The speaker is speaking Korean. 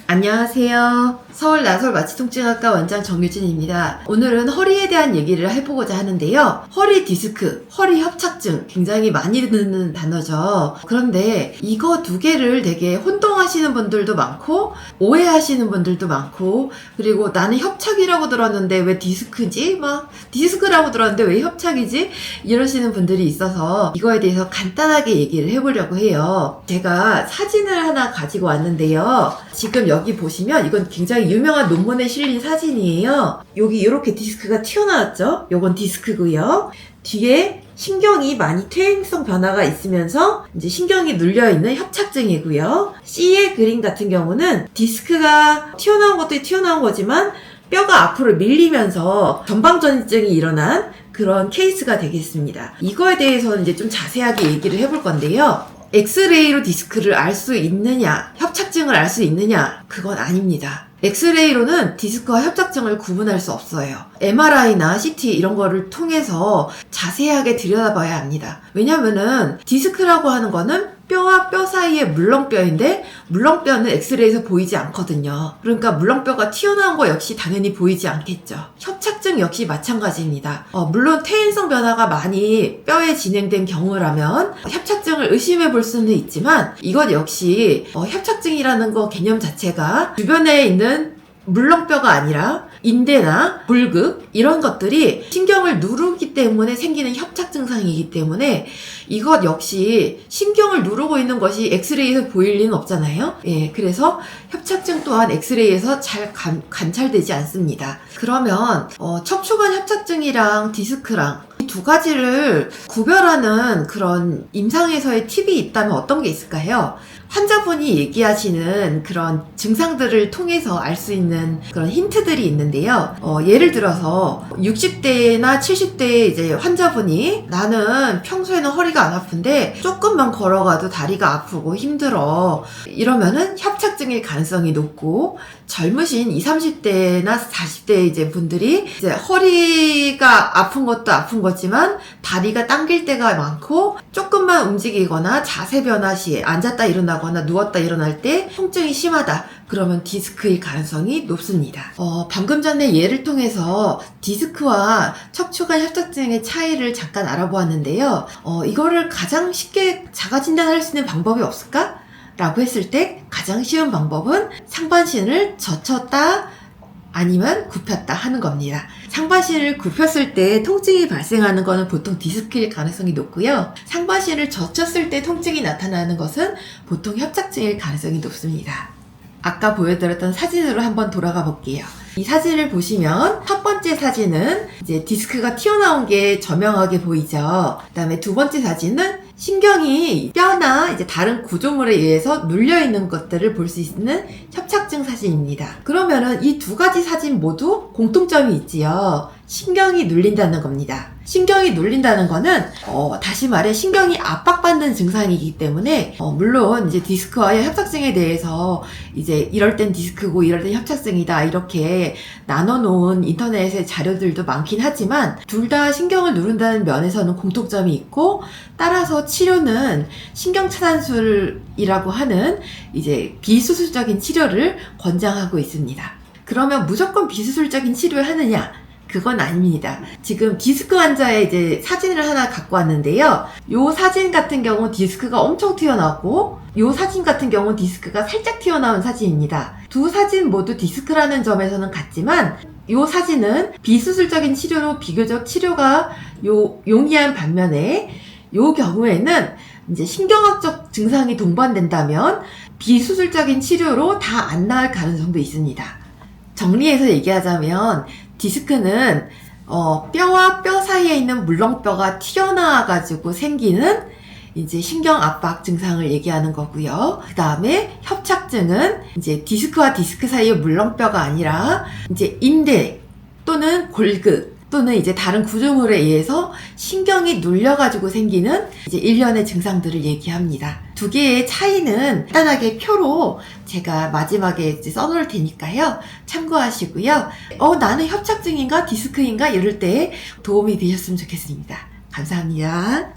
안녕하세요. 서울 나설 마취통증학과 원장 정유진입니다. 오늘은 허리에 대한 얘기를 해보고자 하는데요. 허리 디스크, 허리 협착증 굉장히 많이 듣는 단어죠. 그런데 이거 두 개를 되게 혼동하시는 분들도 많고 오해하시는 분들도 많고, 그리고 나는 협착이라고 들었는데 왜 디스크지? 막 디스크라고 들었는데 왜 협착이지? 이러시는 분들이 있어서 이거에 대해서 간단하게 얘기를 해보려고 해요. 제가 사진을 하나 가지고 왔는데요. 지금 여기 보시면 이건 굉장히 유명한 논문에 실린 사진이에요. 여기 이렇게 디스크가 튀어나왔죠? 요건 디스크고요. 뒤에 신경이 많이 퇴행성 변화가 있으면서 이제 신경이 눌려있는 협착증이고요. C의 그림 같은 경우는 디스크가 튀어나온 것도 튀어나온 거지만 뼈가 앞으로 밀리면서 전방전이증이 일어난 그런 케이스가 되겠습니다. 이거에 대해서는 이제 좀 자세하게 얘기를 해볼 건데요. 엑스레이로 디스크를 알 수 있느냐, 협착증을 알 수 있느냐, 그건 아닙니다. 엑스레이로는 디스크와 협착증을 구분할 수 없어요. MRI나 CT 이런 거를 통해서 자세하게 들여다봐야 합니다. 왜냐면은 디스크라고 하는 거는 뼈와 뼈 사이의 물렁뼈인데 물렁뼈는 엑스레이에서 보이지 않거든요. 그러니까 물렁뼈가 튀어나온 거 역시 당연히 보이지 않겠죠. 협착증 역시 마찬가지입니다. 물론 퇴행성 변화가 많이 뼈에 진행된 경우라면 협착증을 의심해 볼 수는 있지만 이것 역시 협착증이라는 거 개념 자체가 주변에 있는 물렁뼈가 아니라 인대나 불극 이런 것들이 신경을 누르기 때문에 생기는 협착 증상이기 때문에 이것 역시 신경을 누르고 있는 것이 엑스레이에서 보일 리는 없잖아요. 예, 그래서 협착증 또한 엑스레이에서 잘 관찰되지 않습니다. 그러면 척추관 협착증이랑 디스크랑 이 두 가지를 구별하는 그런 임상에서의 팁이 있다면 어떤 게 있을까요? 환자분이 얘기하시는 그런 증상들을 통해서 알 수 있는 그런 힌트들이 있는데요. 예를 들어서 60대나 70대의 이제 환자분이 나는 평소에는 허리가 안 아픈데 조금만 걸어가도 다리가 아프고 힘들어. 이러면은 협착증일 가능성이 높고, 젊으신 20, 30대나 40대 이제 분들이 이제 허리가 아픈 것도 아픈 거지만 다리가 당길 때가 많고 조금만 움직이거나 자세 변화 시에 앉았다 일어나거나 누웠다 일어날 때 통증이 심하다. 그러면 디스크일 가능성이 높습니다. 방금 전에 예를 통해서 디스크와 척추관 협착증의 차이를 잠깐 알아보았는데요. 이거를 가장 쉽게 자가 진단할 수 있는 방법이 없을까? 라고 했을 때 가장 쉬운 방법은 상반신을 젖혔다 아니면 굽혔다 하는 겁니다. 상반신을 굽혔을 때 통증이 발생하는 것은 보통 디스크일 가능성이 높고요. 상반신을 젖혔을 때 통증이 나타나는 것은 보통 협착증일 가능성이 높습니다. 아까 보여드렸던 사진으로 한번 돌아가 볼게요. 이 사진을 보시면 첫 번째 사진은 이제 디스크가 튀어나온 게 저명하게 보이죠. 그 다음에 두 번째 사진은 신경이 뼈나 이제 다른 구조물에 의해서 눌려있는 것들을 볼 수 있는 협착증 사진입니다. 그러면은 이 두 가지 사진 모두 공통점이 있지요. 신경이 눌린다는 겁니다. 신경이 눌린다는 거는 다시 말해 신경이 압박받는 증상이기 때문에 물론 이제 디스크와의 협착증에 대해서 이제 이럴 땐 디스크고 이럴 땐 협착증이다 이렇게 나눠놓은 인터넷의 자료들도 많긴 하지만 둘 다 신경을 누른다는 면에서는 공통점이 있고, 따라서 치료는 신경차단술이라고 하는 이제 비수술적인 치료를 권장하고 있습니다. 그러면 무조건 비수술적인 치료를 하느냐? 그건 아닙니다. 지금 디스크 환자의 이제 사진을 하나 갖고 왔는데요. 요 사진 같은 경우 디스크가 엄청 튀어나왔고, 요 사진 같은 경우 디스크가 살짝 튀어나온 사진입니다. 두 사진 모두 디스크라는 점에서는 같지만, 요 사진은 비수술적인 치료로 비교적 치료가 용이한 반면에, 요 경우에는 이제 신경학적 증상이 동반된다면 비수술적인 치료로 다 안 나을 가능성도 있습니다. 정리해서 얘기하자면 디스크는 뼈와 뼈 사이에 있는 물렁뼈가 튀어나와가지고 생기는 이제 신경 압박 증상을 얘기하는 거고요. 그 다음에 협착증은 이제 디스크와 디스크 사이의 물렁뼈가 아니라 이제 인대 또는 골극 또는 이제 다른 구조물에 의해서 신경이 눌려가지고 생기는 이제 일련의 증상들을 얘기합니다. 두 개의 차이는 간단하게 표로 제가 마지막에 이제 써놓을 테니까요. 참고하시고요. 나는 협착증인가 디스크인가 이럴 때 도움이 되셨으면 좋겠습니다. 감사합니다.